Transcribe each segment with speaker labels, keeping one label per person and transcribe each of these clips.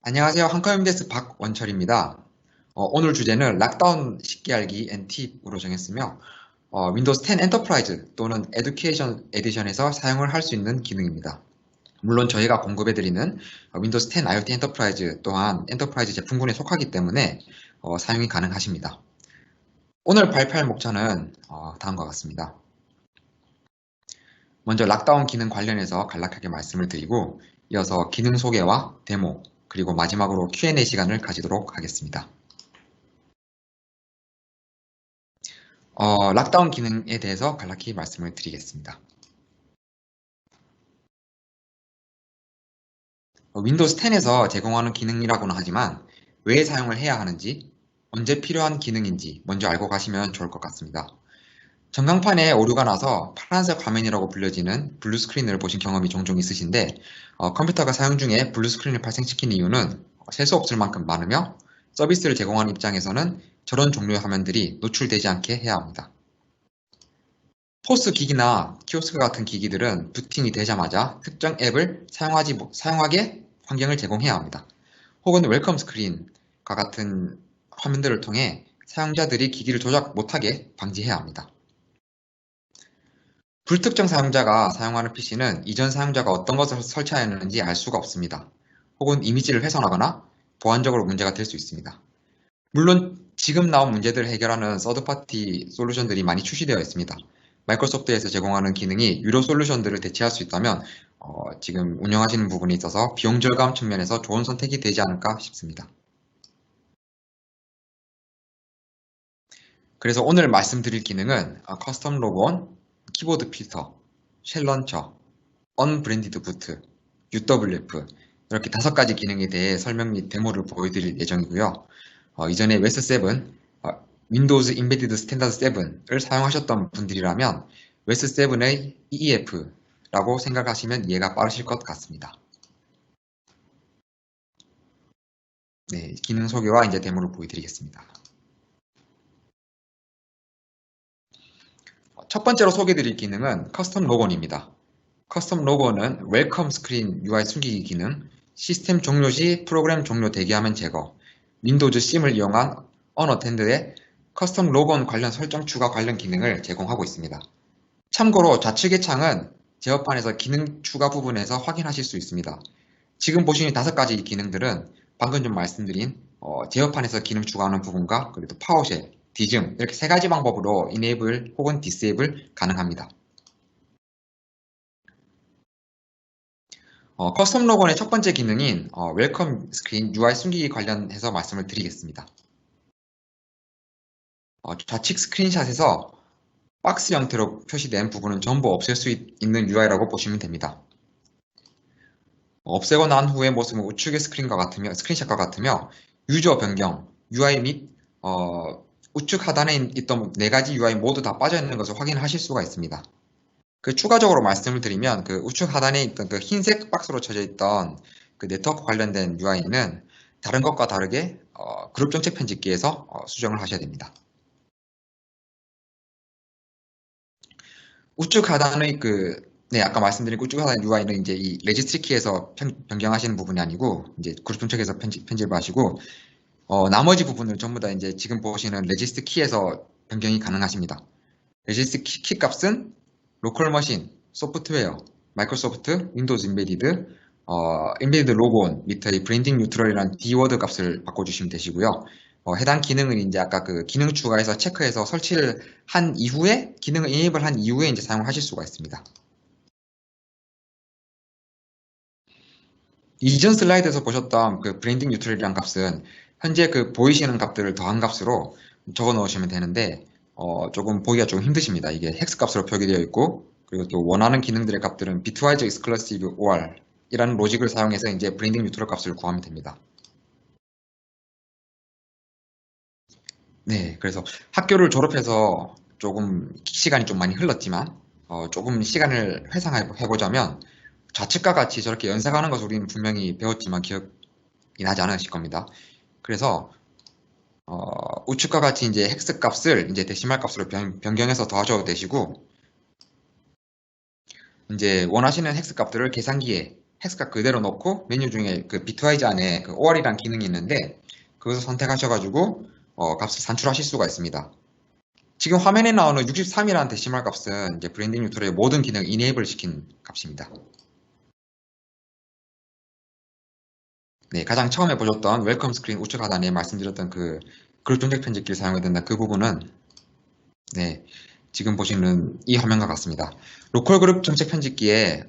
Speaker 1: 안녕하세요. 한커뮤니데스 박원철입니다. 오늘 주제는 락다운 쉽게 알기 앤 팁으로 정했으며 윈도우즈 10 엔터프라이즈 또는 에듀케이션 에디션에서 사용을 할 수 있는 기능입니다. 물론 저희가 공급해드리는 윈도우즈 10 IoT 엔터프라이즈 또한 엔터프라이즈 제품군에 속하기 때문에 사용이 가능하십니다. 오늘 발표할 목차는 다음과 같습니다. 먼저 락다운 기능 관련해서 간략하게 말씀을 드리고 이어서 기능 소개와 데모 그리고 마지막으로 Q&A 시간을 가지도록 하겠습니다. 락다운 기능에 대해서 간략히 말씀을 드리겠습니다. 윈도우즈 10에서 제공하는 기능이라고는 하지만 왜 사용을 해야 하는지, 언제 필요한 기능인지 먼저 알고 가시면 좋을 것 같습니다. 전광판에 오류가 나서 파란색 화면이라고 불려지는 블루스크린을 보신 경험이 종종 있으신데 컴퓨터가 사용 중에 블루스크린을 발생시키는 이유는 셀 수 없을 만큼 많으며 서비스를 제공하는 입장에서는 저런 종류의 화면들이 노출되지 않게 해야 합니다. 포스 기기나 키오스크 같은 기기들은 부팅이 되자마자 특정 앱을 사용하게 환경을 제공해야 합니다. 혹은 웰컴 스크린과 같은 화면들을 통해 사용자들이 기기를 조작 못하게 방지해야 합니다. 불특정 사용자가 사용하는 PC는 이전 사용자가 어떤 것을 설치하였는지 알 수가 없습니다. 혹은 이미지를 훼손하거나 보안적으로 문제가 될 수 있습니다. 물론 지금 나온 문제들을 해결하는 서드파티 솔루션들이 많이 출시되어 있습니다. 마이크로소프트에서 제공하는 기능이 유료 솔루션들을 대체할 수 있다면 지금 운영하시는 부분에 있어서 비용 절감 측면에서 좋은 선택이 되지 않을까 싶습니다. 그래서 오늘 말씀드릴 기능은 커스텀 로그온, 키보드 필터, 쉘 런처, 언브랜디드 부트, UWF 이렇게 5가지 기능에 대해 설명 및 데모를 보여드릴 예정이고요. 이전에 웨스 7, 윈도우즈 임베디드 스탠다드 7을 사용하셨던 분들이라면 웨스 7의 EEF라고 생각하시면 이해가 빠르실 것 같습니다. 네, 기능 소개와 이제 데모를 보여드리겠습니다. 첫 번째로 소개드릴 기능은 커스텀 로건입니다. 커스텀 로건은 웰컴 스크린 UI 숨기기 기능, 시스템 종료 시 프로그램 종료 대기화면 제거, 윈도우즈 심을 이용한 언어텐드의 커스텀 로건 관련 설정 추가 관련 기능을 제공하고 있습니다. 참고로 좌측의 창은 제어판에서 기능 추가 부분에서 확인하실 수 있습니다. 지금 보시는 5가지 기능들은 방금 좀 말씀드린 제어판에서 기능 추가하는 부분과 그리고 파워쉘, 디즘 이렇게 3가지 방법으로 enable 혹은 disable 가능합니다. 커스텀 로건의 첫 번째 기능인 웰컴 스크린 UI 숨기기 관련해서 말씀을 드리겠습니다. 좌측 스크린샷에서 박스 형태로 표시된 부분은 전부 없앨 수 있는 UI라고 보시면 됩니다. 없애고 난 후의 모습은 우측의 스크린샷과 같으며 유저 변경, UI 및 우측 하단에 있던 4가지 UI 모두 다 빠져있는 것을 확인하실 수가 있습니다. 추가적으로 말씀을 드리면 우측 하단에 있던 흰색 박스로 쳐져 있던 네트워크 관련된 UI는 다른 것과 다르게 그룹 정책 편집기에서 수정을 하셔야 됩니다. 우측 하단의 아까 말씀드린 우측 하단 UI는 이제 이 레지스트리 키에서 변경하시는 부분이 아니고 이제 그룹 정책에서 편집을 하시고 나머지 부분을 전부 다 이제 지금 보시는 레지스트 키에서 변경이 가능하십니다. 레지스트 키 값은 로컬 머신, 소프트웨어, 마이크로소프트, 윈도우즈 임베디드, 임베디드 로그온 밑의 브랜딩 뉴트럴이라는 D워드 값을 바꿔주시면 되시고요. 해당 기능은 이제 아까 기능 추가해서 체크해서 설치를 한 이후에 기능을 enable 한 이후에 이제 사용하실 수가 있습니다. 이전 슬라이드에서 보셨던 브랜딩 뉴트럴이라는 값은 현재 보이시는 값들을 더한 값으로 적어 넣으시면 되는데 조금 보기가 좀 힘드십니다. 이게 헥스 값으로 표기되어 있고 그리고 또 원하는 기능들의 값들은 비트와이즈 익스클러시브 OR 이라는 로직을 사용해서 이제 브랜딩 뉴트럴 값을 구하면 됩니다. 네, 그래서 학교를 졸업해서 조금 시간이 좀 많이 흘렀지만 조금 시간을 회상해보자면 좌측과 같이 저렇게 연상하는 것을 우리는 분명히 배웠지만 기억이 나지 않으실 겁니다. 그래서 우측과 같이 이제 헥스 값을 이제 데시말 값으로 변경해서 더하셔도 되시고 이제 원하시는 헥스 값들을 계산기에 헥스가 그대로 넣고 메뉴 중에 그 비트와이즈 안에 그 OR이라는 기능이 있는데 그것을 선택하셔가지고 값을 산출하실 수가 있습니다. 지금 화면에 나오는 63이라는 데시멀 값은 이제 브랜딩 뉴트럴의 모든 기능을 이네이블 시킨 값입니다. 네, 가장 처음에 보셨던 웰컴 스크린 우측 하단에 말씀드렸던 그 그룹 정책 편집기를 사용해야 된다. 그 부분은 네, 지금 보시는 이 화면과 같습니다. 로컬 그룹 정책 편집기에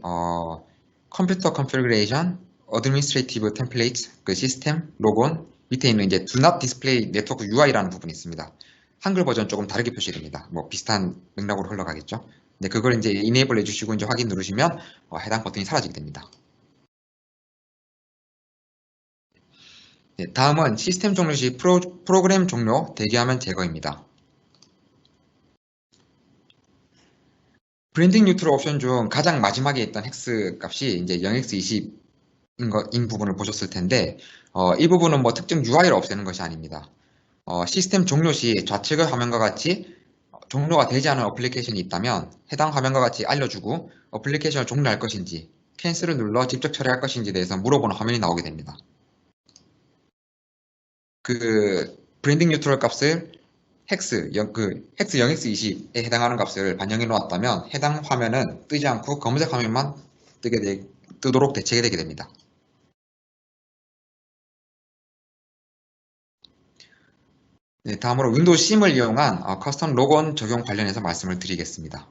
Speaker 1: 컴퓨터 컨피그레이션, 어드미니스트레이티브 템플레이트, 그 시스템, 로곤 밑에 있는 이제 Do Not Display Network UI라는 부분이 있습니다. 한글 버전 조금 다르게 표시됩니다. 뭐 비슷한 맥락으로 흘러가겠죠. 네, 그걸 이제 이네이블 해주시고 이제 확인 누르시면 해당 버튼이 사라지게 됩니다. 네, 다음은 시스템 종료 시 프로그램 종료 대기화면 제거입니다. 브랜딩 뉴트럴 옵션 중 가장 마지막에 있던 헥스 값이 이제 0x20인 부분을 보셨을 텐데 이 부분은 뭐 특정 UI를 없애는 것이 아닙니다. 시스템 종료 시 좌측의 화면과 같이 종료가 되지 않은 어플리케이션이 있다면 해당 화면과 같이 알려주고 어플리케이션을 종료할 것인지 캔슬을 눌러 직접 처리할 것인지에 대해서 물어보는 화면이 나오게 됩니다. 그 브랜딩 뉴트럴 값을 헥스 0x20에 해당하는 값을 반영해 놓았다면 해당 화면은 뜨지 않고 검은색 화면만 뜨도록 대체가 되게 됩니다. 네, 다음으로 윈도우 심을 이용한 커스텀 로건 적용 관련해서 말씀을 드리겠습니다.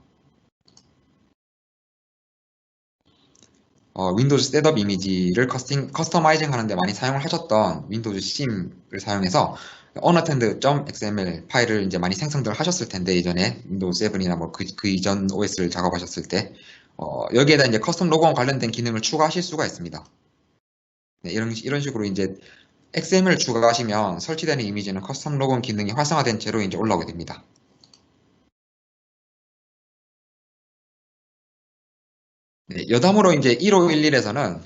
Speaker 1: 윈도우즈 셋업 이미지를 커스터마이징 하는데 많이 사용을 하셨던 윈도우즈 심을 사용해서 unattended.xml 파일을 이제 많이 생성들 하셨을 텐데 예전에 윈도우 7이나 뭐 그 이전 OS를 작업하셨을 때 여기에다 이제 커스텀 로건 관련된 기능을 추가하실 수가 있습니다. 네, 이런 식으로 이제 XML 추가하시면 설치되는 이미지는 커스텀 로건 기능이 활성화된 채로 이제 올라오게 됩니다. 네, 여담으로 이제 1511에서는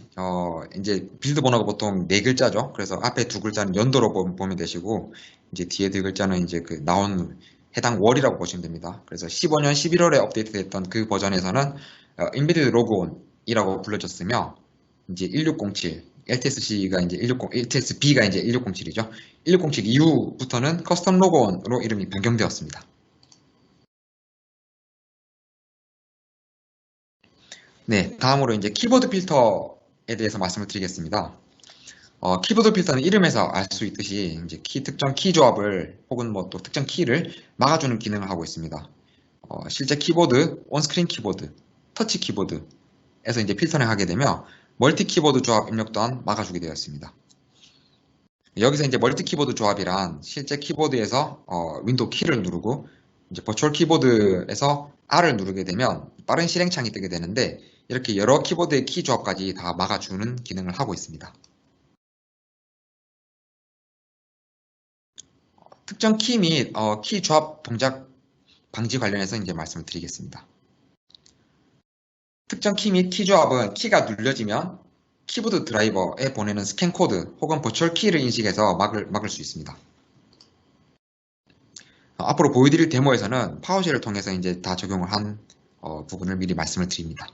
Speaker 1: 이제 빌드 번호가 보통 4글자죠. 그래서 앞에 2글자는 연도로 보면 되시고 이제 뒤에 2글자는 이제 그 나온 해당 월이라고 보시면 됩니다. 그래서 15년 11월에 업데이트됐던 그 버전에서는 Embedded Logon이라고 불려졌으며 이제 1607 LTSC가 이제 160, LTSB가 이제 1607이죠. 1607 이후부터는 커스텀 로건으로 이름이 변경되었습니다. 네, 다음으로 이제 키보드 필터에 대해서 말씀을 드리겠습니다. 키보드 필터는 이름에서 알 수 있듯이 이제 특정 키 조합을 혹은 뭐 또 특정 키를 막아주는 기능을 하고 있습니다. 실제 키보드, 온스크린 키보드, 터치 키보드에서 이제 필터링 하게 되면 멀티 키보드 조합 입력 또한 막아주게 되어 있습니다. 여기서 이제 멀티 키보드 조합이란 실제 키보드에서 윈도우 키를 누르고 이제 버추얼 키보드에서 R을 누르게 되면 빠른 실행창이 뜨게 되는데 이렇게 여러 키보드의 키 조합까지 다 막아주는 기능을 하고 있습니다. 특정 키 및 키 조합 동작 방지 관련해서 이제 말씀을 드리겠습니다. 특정 키 및 키 조합은 키가 눌려지면 키보드 드라이버에 보내는 스캔 코드 혹은 버추얼 키를 인식해서 막을 수 있습니다. 앞으로 보여드릴 데모에서는 파워쉘을 통해서 이제 다 적용을 한 부분을 미리 말씀을 드립니다.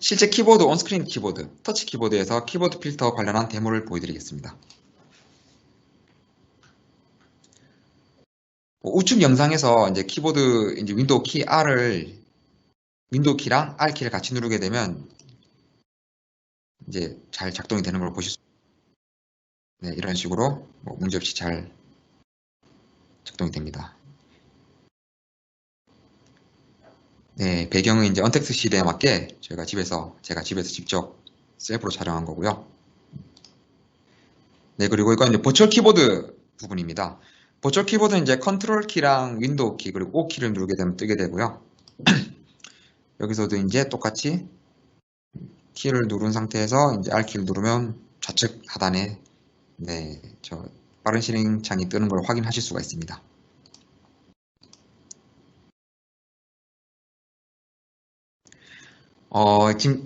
Speaker 1: 실제 키보드, 온스크린 키보드, 터치 키보드에서 키보드 필터 관련한 데모를 보여드리겠습니다. 우측 영상에서 이제 키보드, 이제 윈도우 키랑 R 키를 같이 누르게 되면 이제 잘 작동이 되는 걸 보실 수 있습니다. 네, 이런 식으로 문제없이 잘 작동이 됩니다. 네, 배경은 이제 언택트 시대에 맞게 제가 집에서 직접 셀프로 촬영한 거고요. 네, 그리고 이건 이제 버추얼 키보드 부분입니다. 버추얼 키보드는 이제 컨트롤 키랑 윈도우 키 그리고 O 키를 누르게 되면 뜨게 되고요. 여기서도 이제 똑같이 키를 누른 상태에서 이제 R 키를 누르면 좌측 하단에 네, 저 빠른 실행창이 뜨는 걸 확인하실 수가 있습니다.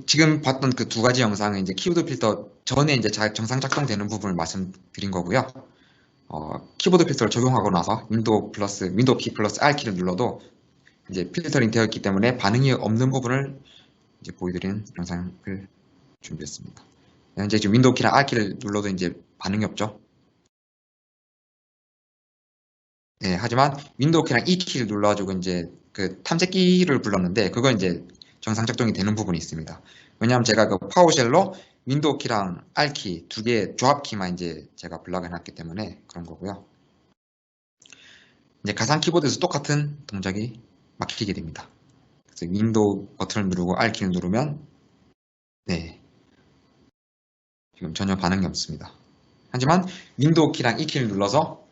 Speaker 1: 지금 봤던 그 두 가지 영상은 이제 키보드 필터 전에 이제 정상 작동되는 부분을 말씀드린 거고요. 키보드 필터를 적용하고 나서 윈도우 키 플러스 R 키를 눌러도 이제 필터링 되어 있기 때문에 반응이 없는 부분을 이제 보여드리는 영상을 준비했습니다. 현재 지금 윈도우 키랑 R 키를 눌러도 이제 반응이 없죠. 네, 하지만 윈도우 키랑 E 키를 눌러가지고 이제 그 탐색기를 불렀는데 그건 이제 정상 작동이 되는 부분이 있습니다. 왜냐하면 제가 그 파워쉘로 윈도우 키랑 R 키 두 개의 조합 키만 이제 제가 블락을 해놨기 때문에 그런 거고요. 이제 가상 키보드에서 똑같은 동작이 막히게 됩니다. 그래서 윈도우 버튼을 누르고 R 키를 누르면 네, 지금 전혀 반응이 없습니다. 하지만 윈도우 키랑 E 키를 눌러서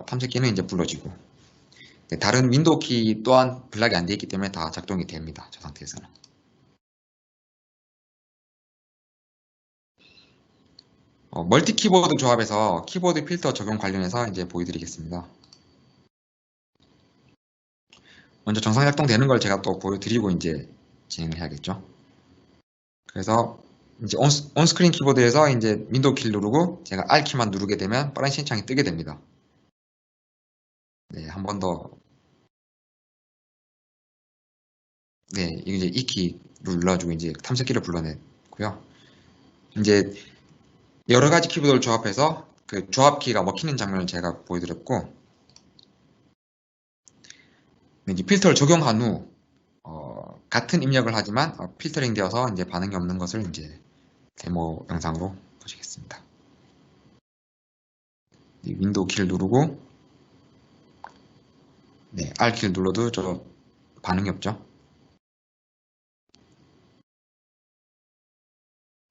Speaker 1: 탐색기는 이제 불러지고 네, 다른 윈도우 키 또한 블락이 안 되어 있기 때문에 다 작동이 됩니다. 저 상태에서는. 멀티 키보드 조합에서 키보드 필터 적용 관련해서 이제 보여드리겠습니다. 먼저 정상 작동되는 걸 제가 또 보여드리고 이제 진행을 해야겠죠. 그래서 이제 온스크린 키보드에서 이제 윈도우 키를 누르고 제가 R 키만 누르게 되면 빠른 시행창이 뜨게 됩니다. 네, 한 번 더. 네, 이제 E 키를 눌러주고 이제 탐색기를 불러냈고요. 이제 여러 가지 키보드를 조합해서 그 조합 키가 먹히는 장면을 제가 보여드렸고, 이제 필터를 적용한 후 같은 입력을 하지만 필터링 되어서 이제 반응이 없는 것을 이제 데모 영상으로 보시겠습니다. 윈도우 키를 누르고 네, R 키를 눌러도 저 반응이 없죠.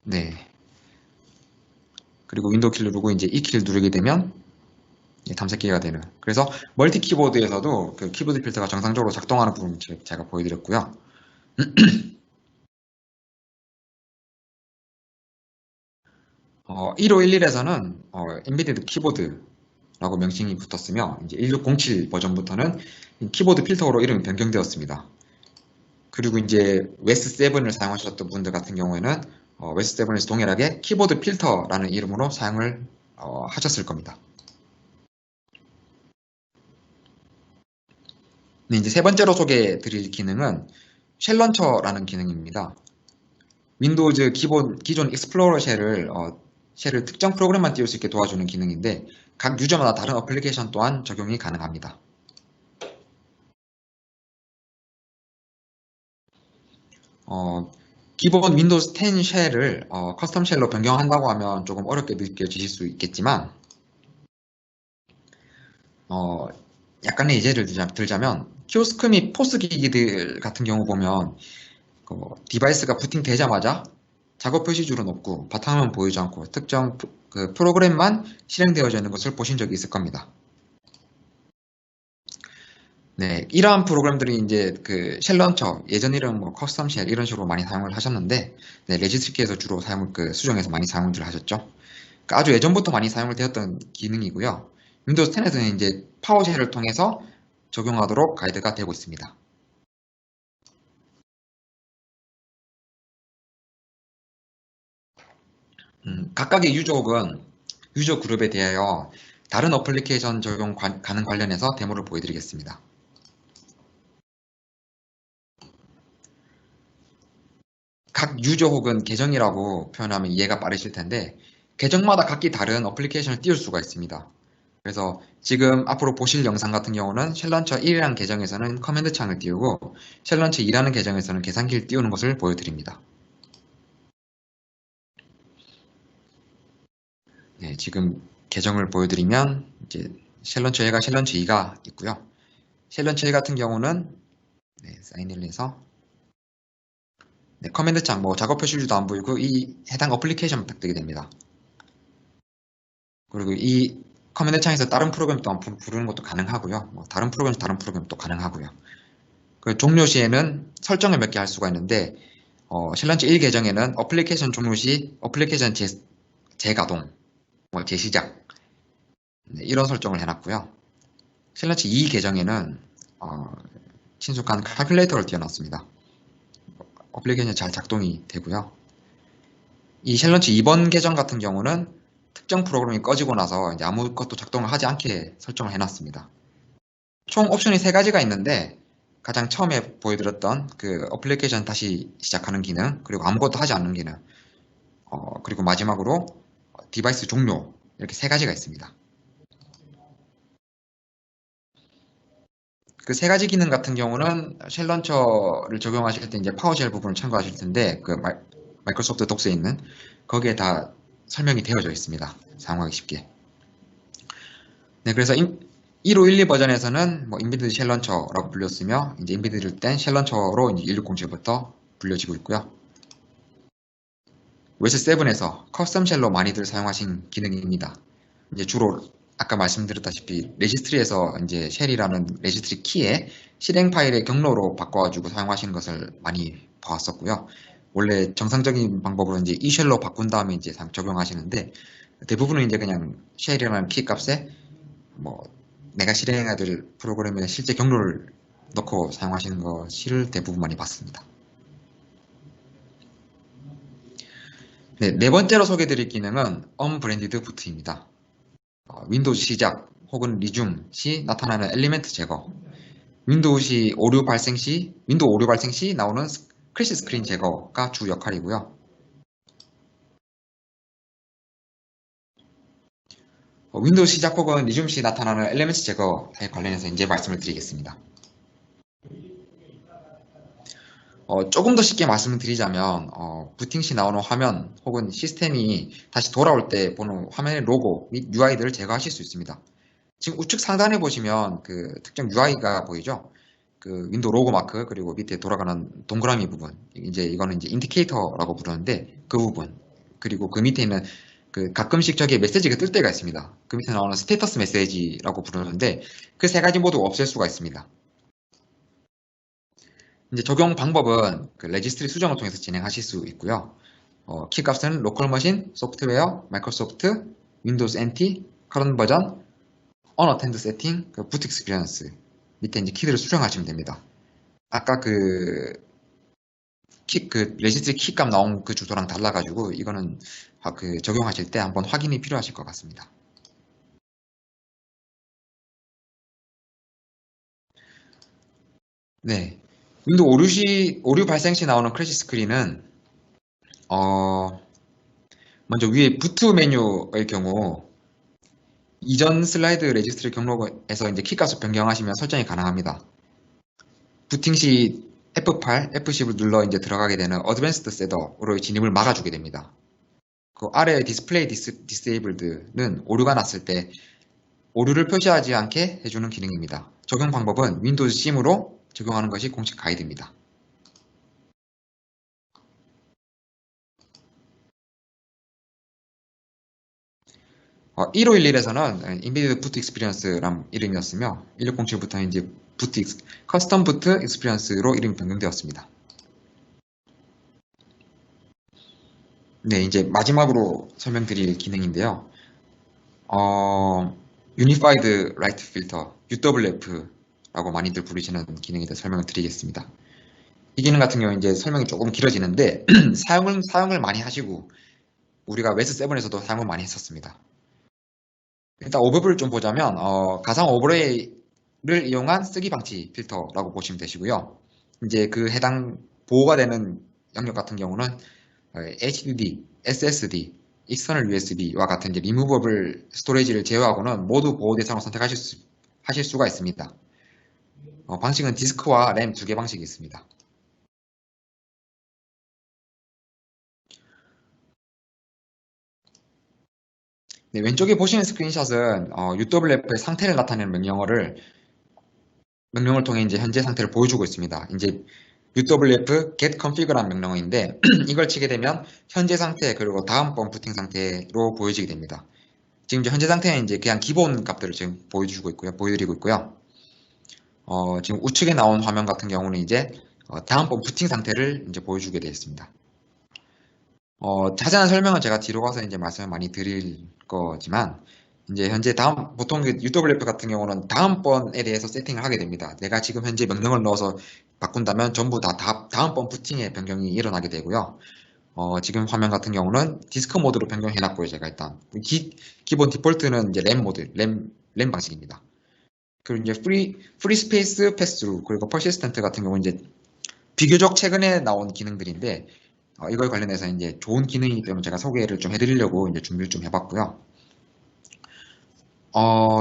Speaker 1: 네. 그리고 윈도우 키를 누르고 이제 E 키를 누르게 되면 탐색기가 되는. 그래서 멀티 키보드에서도 그 키보드 필터가 정상적으로 작동하는 부분을 제가 보여드렸고요. 1511에서는 엔비디드 키보드라고 명칭이 붙었으며 이제 1607 버전부터는 키보드 필터로 이름이 변경되었습니다. 그리고 이제 웨스7을 사용하셨던 분들 같은 경우에는 웨스7에서 동일하게 키보드 필터라는 이름으로 사용을 하셨을 겁니다. 네, 이제 세 번째로 소개해 드릴 기능은 쉘런처라는 기능입니다. 윈도우즈 기존 익스플로러 쉘을 특정 프로그램만 띄울 수 있게 도와주는 기능인데 각 유저마다 다른 어플리케이션 또한 적용이 가능합니다. 기본 윈도우즈 10 쉘을 커스텀 쉘로 변경한다고 하면 조금 어렵게 느껴지실 수 있겠지만 약간의 예제를 들자면 키오스크 및 포스 기기들 같은 경우 보면 디바이스가 부팅되자마자 작업 표시줄은 없고 바탕화면 보이지 않고 특정 그 프로그램만 실행되어져 있는 것을 보신 적이 있을 겁니다. 네, 이러한 프로그램들이 이제 그 쉘런처, 예전 이름 뭐 커스텀 쉘 이런 식으로 많이 사용을 하셨는데, 네, 레지스트키에서 주로 수정해서 많이 사용을 하셨죠. 그러니까 아주 예전부터 많이 사용을 되었던 기능이고요. 윈도우즈 10에서는 이제 파워쉘을 통해서 적용하도록 가이드가 되고 있습니다. 각각의 유저 혹은 유저 그룹에 대하여 다른 어플리케이션 적용 가능 관련해서 데모를 보여드리겠습니다. 각 유저 혹은 계정이라고 표현하면 이해가 빠르실 텐데 계정마다 각기 다른 어플리케이션을 띄울 수가 있습니다. 그래서 지금 앞으로 보실 영상 같은 경우는 쉘런처 1이라는 계정에서는 커맨드 창을 띄우고 쉘런처 2라는 계정에서는 계산기를 띄우는 것을 보여드립니다. 네, 지금 계정을 보여드리면 이제 쉘런처 1과 쉘런처 2가 있고요. 쉘런처 1 같은 경우는 네, 사인을 해서 네, 커맨드 창, 작업 표시줄도 안 보이고 이 해당 어플리케이션만 딱 뜨게 됩니다. 그리고 이 커맨드 창에서 다른 프로그램 또 부르는 것도 가능하고요. 다른 프로그램도 가능하고요. 그 종료 시에는 설정을 몇 개 할 수가 있는데 쉘런처 1 계정에는 어플리케이션 종료 시 어플리케이션 재가동, 재시작 네, 이런 설정을 해놨고요. 쉘런처 2 계정에는 친숙한 칼큘레이터를 띄워놨습니다. 어플리케이션이 잘 작동이 되고요. 이 쉘런처 2번 계정 같은 경우는 특정 프로그램이 꺼지고 나서 이제 아무것도 작동을 하지 않게 설정을 해놨습니다. 총 옵션이 3가지가 있는데 가장 처음에 보여드렸던 그 어플리케이션 다시 시작하는 기능, 그리고 아무것도 하지 않는 기능, 그리고 마지막으로 디바이스 종료, 이렇게 세 가지가 있습니다. 그 세 가지 기능 같은 경우는 쉘 런처를 적용하실 때 이제 파워쉘 부분을 참고하실 텐데, 그 마이크로소프트 독스에 있는 거기에 다 설명이 되어져 있습니다. 사용하기 쉽게. 네, 그래서 1512 버전에서는 뭐 인비디드 쉘 런처라고 불렸으며, 이제 인비디드 된 쉘 런처로 이제 1607부터 불려지고 있고요. 웨스 7에서 커스텀 쉘로 많이들 사용하신 기능입니다. 이제 주로 아까 말씀드렸다시피 레지스트리에서 이제 쉘이라는 레지스트리 키에 실행 파일의 경로로 바꿔가지고 사용하시는 것을 많이 봐왔었고요. 원래 정상적인 방법으로 이제 이 쉘로 바꾼 다음에 이제 적용하시는데, 대부분은 이제 그냥 쉘이라는 키 값에 뭐 내가 실행해야 될 프로그램의 실제 경로를 넣고 사용하시는 것을 대부분 많이 봤습니다. 네, 네 번째로 소개해드릴 기능은 언브랜디드 부트입니다. 윈도우즈 시작 혹은 리줌 시 나타나는 엘리멘트 제거, 윈도우 오류 발생 시 나오는 크래시 스크린 제거가 주 역할이고요. 윈도우 시작 혹은 리줌 시 나타나는 엘리멘트 제거에 관련해서 이제 말씀을 드리겠습니다. 조금 더 쉽게 말씀을 드리자면 부팅 시 나오는 화면 혹은 시스템이 다시 돌아올 때 보는 화면의 로고 및 UI들을 제거하실 수 있습니다. 지금 우측 상단에 보시면 그 특정 UI가 보이죠? 그 윈도우 로고 마크 그리고 밑에 돌아가는 동그라미 부분, 이제 이거는 이제 인디케이터라고 부르는데 그 부분, 그리고 그 밑에 있는 그 가끔씩 저기에 메시지가 뜰 때가 있습니다. 그 밑에 나오는 스테이터스 메시지라고 부르는데 그 세 가지 모두 없앨 수가 있습니다. 이제 적용 방법은 그 레지스트리 수정을 통해서 진행하실 수 있고요. 키 값은 로컬 머신, 소프트웨어, 마이크로소프트, 윈도우즈 NT, 커런트 버전, 언어텐드 세팅, 그 부트 익스피리언스 밑에 이제 키들을 수정하시면 됩니다. 아까 그 레지스트리 키 값 나온 그 주소랑 달라가지고 이거는 그 적용하실 때 한번 확인이 필요하실 것 같습니다. 네. 윈도우 오류 발생 시 나오는 크래시 스크린은 먼저 위에 부트 메뉴의 경우 이전 슬라이드 레지스트리 경로에서 이제 키값을 변경하시면 설정이 가능합니다. 부팅 시 F8, F10을 눌러 이제 들어가게 되는 어드밴스드 셋업으로 진입을 막아주게 됩니다. 그 아래 디스플레이 디세이블드는 오류가 났을 때 오류를 표시하지 않게 해주는 기능입니다. 적용 방법은 윈도우즈 심으로 적용하는 것이 공식 가이드입니다. 1511에서는 인비디드 부트 익스피리언스란 이름이었으며 1607부터는 이제 커스텀 부트 익스피리언스로 이름이 변경되었습니다. 네, 이제 마지막으로 설명드릴 기능인데요. Unified Write Filter, UWF라고 많이들 부르시는 기능에 대해 설명을 드리겠습니다. 이 기능 같은 경우 이제 설명이 조금 길어지는데 사용을 많이 하시고 우리가 웨스 7에서도 사용을 많이 했었습니다. 일단 오버뷰를 좀 보자면 가상 오버레이를 이용한 쓰기 방치 필터라고 보시면 되시고요. 이제 그 해당 보호가 되는 영역 같은 경우는 HDD, SSD, External USB와 같은 이제 리무버블 스토리지를 제외하고는 모두 보호 대상을 선택하실 수가 있습니다. 방식은 디스크와 램 두 개 방식이 있습니다. 네, 왼쪽에 보시는 스크린샷은 UWF의 상태를 나타내는 명령을 통해 이제 현재 상태를 보여주고 있습니다. 이제 UWF get configure라는 명령어인데 이걸 치게 되면 현재 상태 그리고 다음번 부팅 상태로 보여지게 됩니다. 지금 이제 현재 상태는 이제 그냥 기본 값들을 지금 보여드리고 있고요. 지금 우측에 나온 화면 같은 경우는 이제 다음번 부팅 상태를 이제 보여주게 되어 있습니다. 자세한 설명은 제가 뒤로 가서 이제 말씀을 많이 드릴 거지만, 이제 현재 보통 UWF 같은 경우는 다음번에 대해서 세팅을 하게 됩니다. 내가 지금 현재 명령을 넣어서 바꾼다면 전부 다 다음번 부팅에 변경이 일어나게 되고요. 지금 화면 같은 경우는 디스크 모드로 변경해놨고요. 제가 일단 기본 디폴트는 이제 램 방식입니다. 그리고 이제 프리 스페이스 패스로 그리고 퍼시스턴트 같은 경우는 이제 비교적 최근에 나온 기능들인데 이걸 관련해서 이제 좋은 기능이기 때문에 제가 소개를 좀 해드리려고 이제 준비를 좀 해봤고요.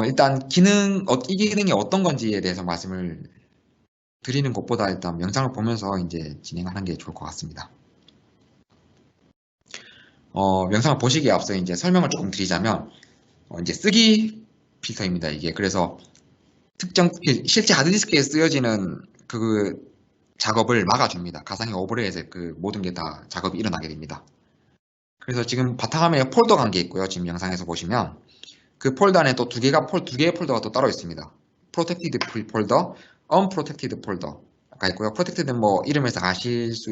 Speaker 1: 일단 이 기능이 어떤 건지에 대해서 말씀을 드리는 것보다 일단 영상을 보면서 이제 진행하는 게 좋을 것 같습니다. 영상을 보시기에 앞서 이제 설명을 조금 드리자면, 이제 쓰기 필터입니다, 이게. 그래서 실제 하드디스크에 쓰여지는 그 작업을 막아줍니다. 가상의 오버레이에서 그 모든 게 다 작업이 일어나게 됩니다. 그래서 지금 바탕화면에 폴더가 한 개 있고요. 지금 영상에서 보시면 그 폴더 안에 또 두 개의 폴더가 또 따로 있습니다. 프로텍티드 폴더, 언프로텍티드 폴더가 있고요. 프로텍티드는 뭐 이름에서 아실 수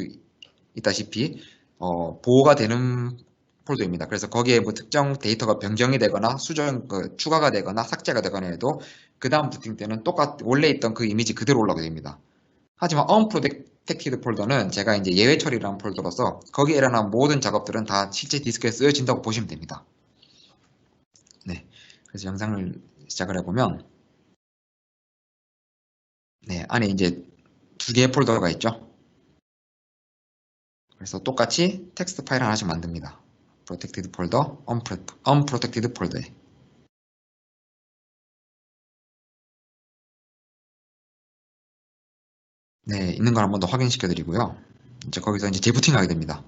Speaker 1: 있다시피 보호가 되는 폴더입니다. 그래서 거기에 뭐 특정 데이터가 변경이 되거나 추가가 되거나 삭제가 되거나 해도 그 다음 부팅 때는 원래 있던 그 이미지 그대로 올라오게 됩니다. 하지만 unprotected 폴더는 제가 이제 예외 처리라는 폴더로서 거기에 일어난 모든 작업들은 다 실제 디스크에 쓰여진다고 보시면 됩니다. 네, 그래서 영상을 시작을 해보면 네, 안에 이제 두 개의 폴더가 있죠. 그래서 똑같이 텍스트 파일 하나씩 만듭니다. protected 폴더, unprotected 폴더에. 네, 있는 걸 한 번 더 확인시켜 드리고요. 이제 거기서 이제 재부팅 하게 됩니다.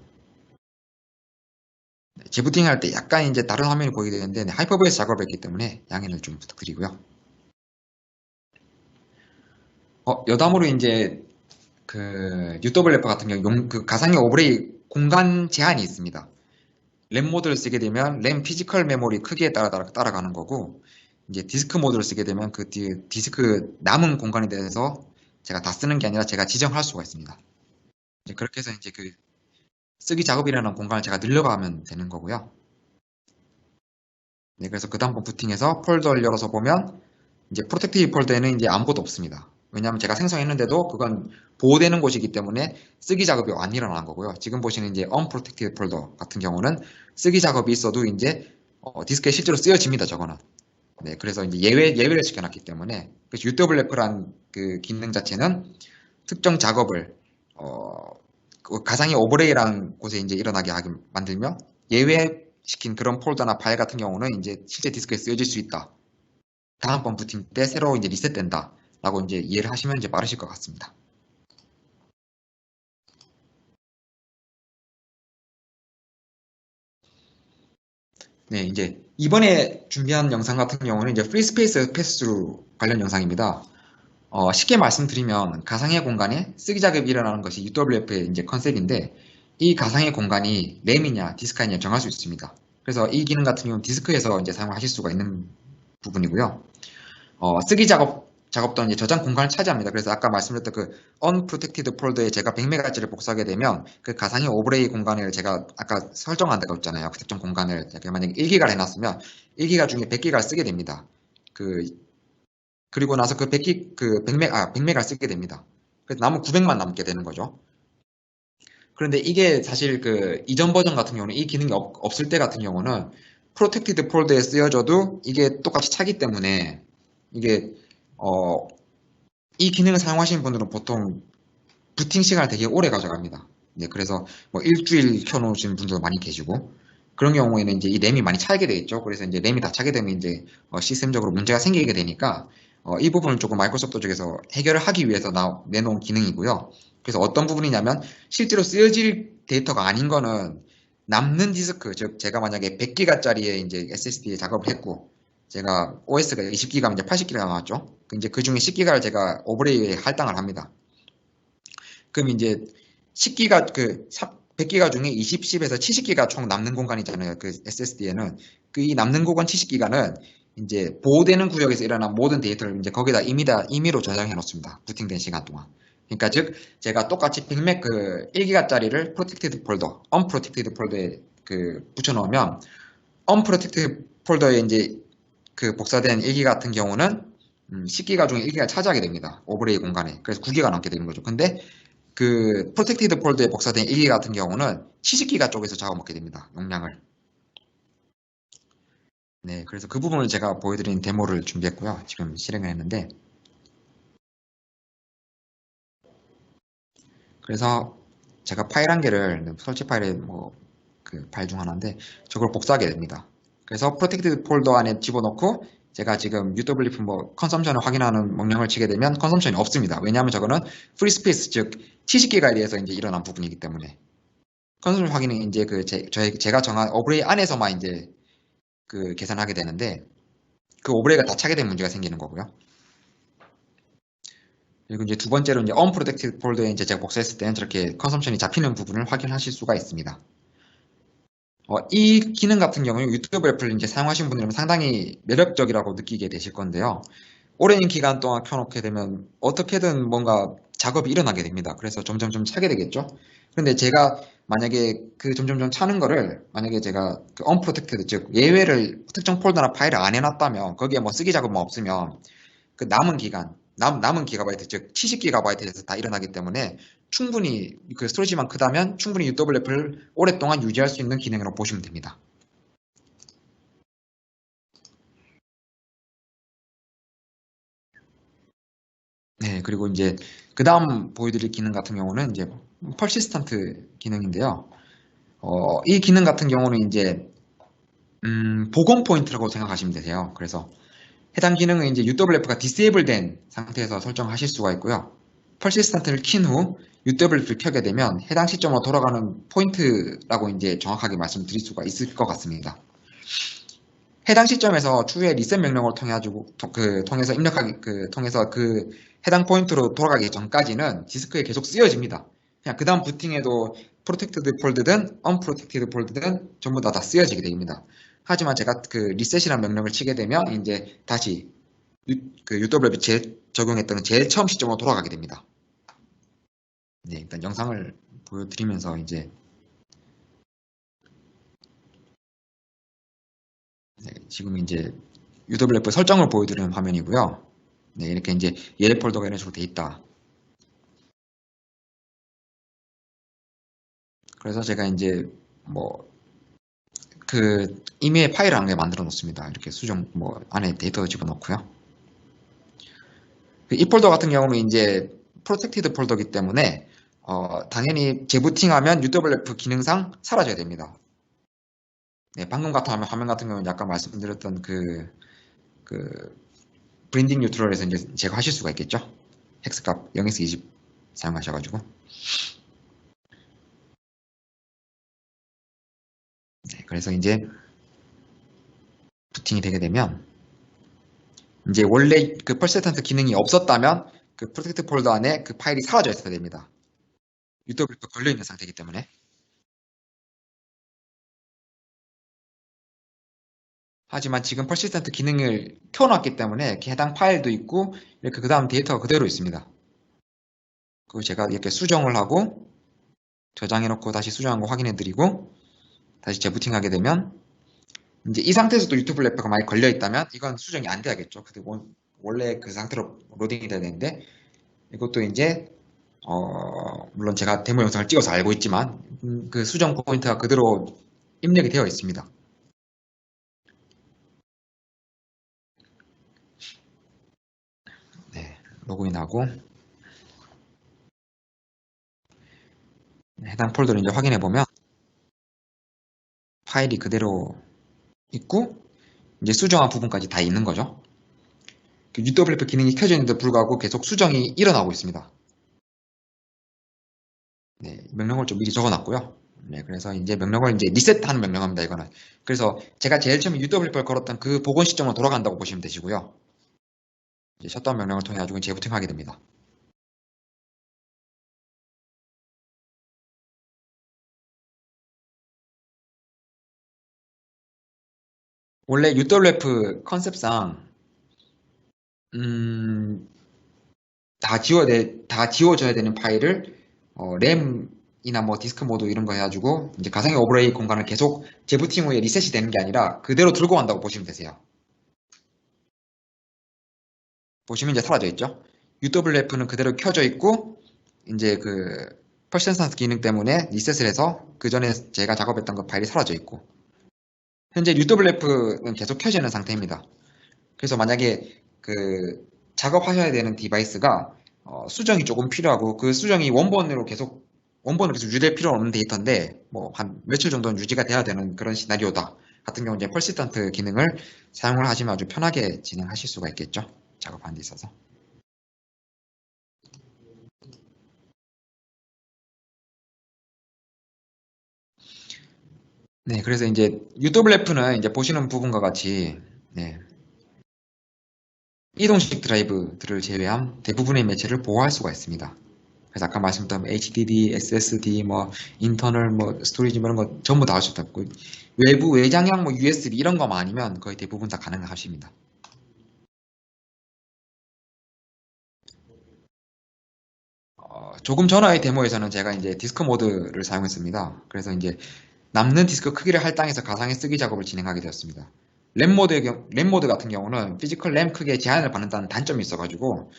Speaker 1: 네, 재부팅 할 때 약간 이제 다른 화면이 보이게 되는데 하이퍼브에서 작업을 했기 때문에 양해를 좀 부탁드리고요. 여담으로 이제 그 UWF 같은 경우 그 가상의 오버레이 공간 제한이 있습니다. 램 모드를 쓰게 되면 램 피지컬 메모리 크기에 따라가는 거고 이제 디스크 모드를 쓰게 되면 그 디스크 남은 공간에 대해서 제가 다 쓰는 게 아니라 제가 지정할 수가 있습니다. 이제 그렇게 해서 이제 그 쓰기 작업이라는 공간을 제가 늘려가면 되는 거고요. 네, 그래서 그 다음번 부팅해서 폴더를 열어서 보면 이제 프로텍티브 폴더에는 이제 아무것도 없습니다. 왜냐하면 제가 생성했는데도 그건 보호되는 곳이기 때문에 쓰기 작업이 안 일어나는 거고요. 지금 보시는 이제 unprotected 폴더 같은 경우는 쓰기 작업이 있어도 이제 디스크에 실제로 쓰여집니다. 저거는. 네, 그래서 이제 예외를 시켜놨기 때문에 그래서 UWF란 그 기능 자체는 특정 작업을 그 가상의 오버레이라는 곳에 이제 일어나게 하게 만들면 예외시킨 그런 폴더나 파일 같은 경우는 이제 실제 디스크에 쓰여질 수 있다. 다음번 부팅 때 새로 이제 리셋된다. 라고 이제 이해를 하시면 이제 빠르실 것 같습니다. 네, 이제 이번에 준비한 영상 같은 경우는 이제 프리스페이스 패스로 관련 영상입니다. 쉽게 말씀드리면 가상의 공간에 쓰기 작업이 일어나는 것이 UWF의 이제 컨셉인데 이 가상의 공간이 램이냐 디스크냐 정할 수 있습니다. 그래서 이 기능 같은 경우는 디스크에서 이제 사용하실 수가 있는 부분이고요. 쓰기 작업도 이제 저장 공간을 차지합니다. 그래서 아까 말씀드렸던 그 unprotected 폴더에 제가 100MHz를 복사하게 되면 그 가상의 오버레이 공간을 제가 아까 설정한 데가 있잖아요. 그 특정 공간을 제가 만약에 1기가를 해놨으면 1기가 중에 100기가를 쓰게 됩니다. 그리고 나서 그 100메가를 쓰게 됩니다. 그래서 남은 900만 남게 되는 거죠. 그런데 이게 사실 그 이전 버전 같은 경우는 이 기능이 없을 때 같은 경우는 프로텍티드 폴더에 쓰여져도 이게 똑같이 차기 때문에 이게 이 기능을 사용하시는 분들은 보통 부팅 시간을 되게 오래 가져갑니다. 네, 그래서 뭐 일주일 켜놓으시는 분들도 많이 계시고 그런 경우에는 이제 이 램이 많이 차게 되겠죠. 그래서 이제 램이 다 차게 되면 이제 시스템적으로 문제가 생기게 되니까 이 부분을 조금 마이크로소프트 쪽에서 해결을 하기 위해서 내놓은 기능이고요. 그래서 어떤 부분이냐면 실제로 쓰여질 데이터가 아닌 거는 남는 디스크, 즉 제가 만약에 100기가짜리의 이제 SSD에 작업을 했고 제가 OS가 20기가면 이제 80기가 나왔죠. 이제 그 중에 10기가를 제가 오버레이에 할당을 합니다. 그럼 이제 10기가 100기가 중에 20, 10에서 70기가 총 남는 공간이잖아요. 그 SSD에는 그 이 남는 공간 70기가는 이제 보호되는 구역에서 일어난 모든 데이터를 이제 거기다 임의로 저장해 놓습니다. 부팅된 시간 동안. 그러니까 즉 제가 똑같이 100맥 그 1기가짜리를 프로텍티드 폴더, 언프로텍티드 폴더에 그 붙여 놓으면 언프로텍티드 폴더에 이제 그 복사된 1기가 같은 경우는 10기가 중에 1기가 차지하게 됩니다. 오버레이 공간에. 그래서 9기가 남게 되는 거죠. 근데 그 프로텍티드 폴더에 복사된 1기가 같은 경우는 70기가 쪽에서 잡아먹게 됩니다. 용량을. 네, 그래서 그 부분을 제가 보여드린 데모를 준비했고요. 지금 실행을 했는데, 그래서 제가 파일 한 개를 설치 파일에 그 파일 중 하나인데 저걸 복사하게 됩니다. 그래서 프로텍티드 폴더 안에 집어넣고 제가 지금 UWF 컨섬션을 확인하는 명령을 치게 되면 컨섬션이 없습니다. 왜냐하면 저거는 프리 스페이스 즉 70기가에 대해서 이제 일어난 부분이기 때문에 컨섬션 확인은 이제 제가 정한 오브레이 안에서만 이제 그 계산하게 되는데 그 오브레이가 다 차게 된 문제가 생기는 거고요. 그리고 이제 두 번째로 이제 unprotected 폴더에 이제 제가 복사했을 때는 저렇게 컨섬션이 잡히는 부분을 확인하실 수가 있습니다. 이 기능 같은 경우는 유튜브 앱을 이제 사용하신 분들은 상당히 매력적이라고 느끼게 되실 건데요. 오랜 기간 동안 켜놓게 되면 어떻게든 뭔가 작업이 일어나게 됩니다. 그래서 점점점 차게 되겠죠. 근데 제가 만약에 그 점점점 차는 거를 만약에 제가 그 unprotected 즉 예외를 특정 폴더나 파일을 안 해놨다면 거기에 뭐 쓰기 작업만 없으면 그 남은 기간 남은 기가바이트 즉 70기가바이트에서 다 일어나기 때문에 충분히 그 스토리지만 크다면 충분히 UWF를 오랫동안 유지할 수 있는 기능으로 보시면 됩니다. 네, 그리고 이제 그 다음 보여드릴 기능 같은 경우는 이제 퍼시스턴트 기능인데요. 이 기능 같은 경우는 이제 복원 포인트라고 생각하시면 되세요. 그래서 해당 기능은 이제 UWF가 디세이블 된 상태에서 설정하실 수가 있고요. 퍼시스턴트를 킨 후 UWF를 켜게 되면 해당 시점으로 돌아가는 포인트라고 이제 정확하게 말씀드릴 수가 있을 것 같습니다. 해당 시점에서 추후에 리셋 명령을 통해서 입력하기 통해서 그 해당 포인트로 돌아가기 전까지는 디스크에 계속 쓰여집니다. 그냥 그 다음 부팅에도 프로텍티드 폴드든 언프로텍티드 폴드든 전부 다 쓰여지게 됩니다. 하지만 제가 그 리셋이라는 명령을 치게 되면 이제 다시 그 UWF 적용했던 제일 처음 시점으로 돌아가게 됩니다. 네, 일단 영상을 보여드리면서 이제 네, 지금 이제 UWF 설정을 보여드리는 화면이고요. 네, 이렇게 이제 예외 폴더가 이런 식으로 돼 있다. 그래서 제가 이제 그 이메일 파일을 한 개 만들어 놓습니다. 이렇게 수정 안에 데이터 집어넣고요. 이 폴더 같은 경우는 이제 프로텍티드 폴더이기 때문에 당연히 재부팅하면 UWF 기능상 사라져야 됩니다. 네, 방금 같은 화면 같은 경우는 약간 말씀드렸던 그 브랜딩 뉴트럴에서 이제 제거하실 수가 있겠죠. 헥스값 0x20 사용하셔가지고. 네, 그래서 이제 부팅이 되게 되면 이제 원래 그 퍼시스턴트 기능이 없었다면 그 프로텍트 폴더 안에 그 파일이 사라져 있어야 됩니다. UW가 걸려 있는 상태이기 때문에. 하지만 지금 퍼시스턴트 기능을 켜놨기 때문에 해당 파일도 있고 이렇게 그 다음 데이터가 그대로 있습니다. 그리고 제가 이렇게 수정을 하고 저장해놓고 다시 수정한 거 확인해드리고 다시 재부팅하게 되면 이제 이 상태에서도 유튜브 래퍼가 많이 걸려 있다면 이건 수정이 안 돼야겠죠. 원래 그 상태로 로딩이 돼야 되는데 이것도 이제 물론 제가 데모 영상을 찍어서 알고 있지만 그 수정 포인트가 그대로 입력이 되어 있습니다. 네, 로그인하고 해당 폴더를 이제 확인해 보면 파일이 그대로 있고 이제 수정한 부분까지 다 있는 거죠. UWF 기능이 켜져 있는데 불구하고 계속 수정이 일어나고 있습니다. 네, 명령을 좀 미리 적어놨고요. 네, 그래서 이제 명령을 이제 리셋하는 명령입니다. 이거는. 그래서 제가 제일 처음에 UWF를 걸었던 그 복원 시점으로 돌아간다고 보시면 되시고요. 이제 셧다운 명령을 통해 가지고 재부팅하게 됩니다. 원래 UWF 컨셉상 음, 다 지워져야 되는 파일을 램이나 디스크 모드 이런 거 해가지고 이제 가상의 오버레이 공간을 계속 재부팅 후에 리셋이 되는 게 아니라 그대로 들고 간다고 보시면 되세요. 보시면 이제 사라져 있죠. UWF는 그대로 켜져 있고 이제 그 퍼시스턴트 기능 때문에 리셋을 해서 그 전에 제가 작업했던 그 파일이 사라져 있고 현재 UWF는 계속 켜져 있는 상태입니다. 그래서 만약에 그 작업하셔야 되는 디바이스가 수정이 조금 필요하고 그 수정이 원본으로 계속 유지될 필요는 없는 데이터인데 뭐 한 며칠 정도는 유지가 돼야 되는 그런 시나리오다 같은 경우 이제 퍼시스턴트 기능을 사용을 하시면 아주 편하게 진행하실 수가 있겠죠. 작업하는 데 있어서. 네, 그래서 이제 UWF는 이제 보시는 부분과 같이 네, 이동식 드라이브들을 제외한 대부분의 매체를 보호할 수가 있습니다. 그래서 아까 말씀드린 HDD, SSD, 뭐 인터널, 뭐 스토리지 뭐 이런 거 전부 다 할 수도 있고 외부 외장형 뭐 USB 이런 거만 아니면 거의 대부분 다 가능하십니다. 조금 전의 데모에서는 제가 이제 디스크 모드를 사용했습니다. 그래서 이제 남는 디스크 크기를 할당해서 가상의 쓰기 작업을 진행하게 되었습니다. 램 모드 같은 경우는 피지컬 램 크기에 제한을 받는다는 단점이 있어가지고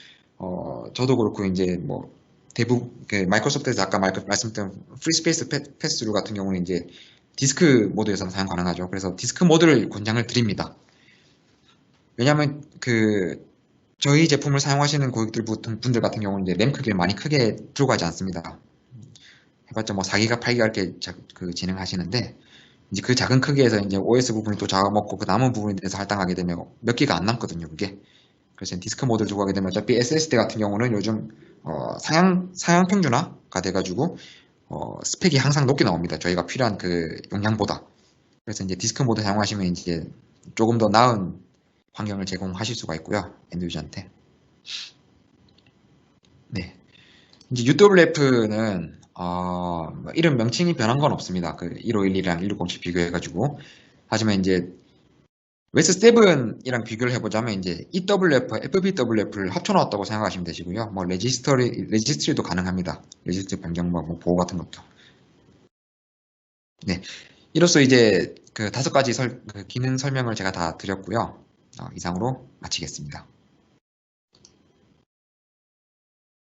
Speaker 1: 저도 그렇고 이제 뭐 대부분 그 마이크로소프트에서 아까 말씀드린 프리스페이스 패스류 같은 경우는 이제 디스크 모드에서 사용 가능하죠. 그래서 디스크 모드를 권장을 드립니다. 왜냐하면 그 저희 제품을 사용하시는 고객분들 같은 경우는 이제 램 크기를 많이 크게 들고 가지 않습니다. 해봤자 뭐 4기가, 8기가 이렇게 진행하시는데 이제 그 작은 크기에서 이제 OS 부분이 또 잡아먹고 그 남은 부분에 대해서 할당하게 되면 몇 기가 안 남거든요, 그게. 그래서 디스크 모드를 주고 하게 되면 어차피 SSD 같은 경우는 요즘 상향 평준화가 돼가지고 스펙이 항상 높게 나옵니다. 저희가 필요한 그 용량보다. 그래서 이제 디스크 모드 사용하시면 이제 조금 더 나은 환경을 제공하실 수가 있고요. 엔드 유저한테. 네. 이제 UWF는 이름 명칭이 변한 건 없습니다. 그 1512랑 1607 비교해가지고. 하지만 이제 웨스 7이랑 비교를 해보자면 이제 EWF, FBWF를 합쳐놓았다고 생각하시면 되시고요. 뭐 레지스트리도 가능합니다. 레지스트리 변경 뭐 보호 같은 것도. 네. 이로써 이제 그 5가지 그 기능 설명을 제가 다 드렸고요. 이상으로 마치겠습니다.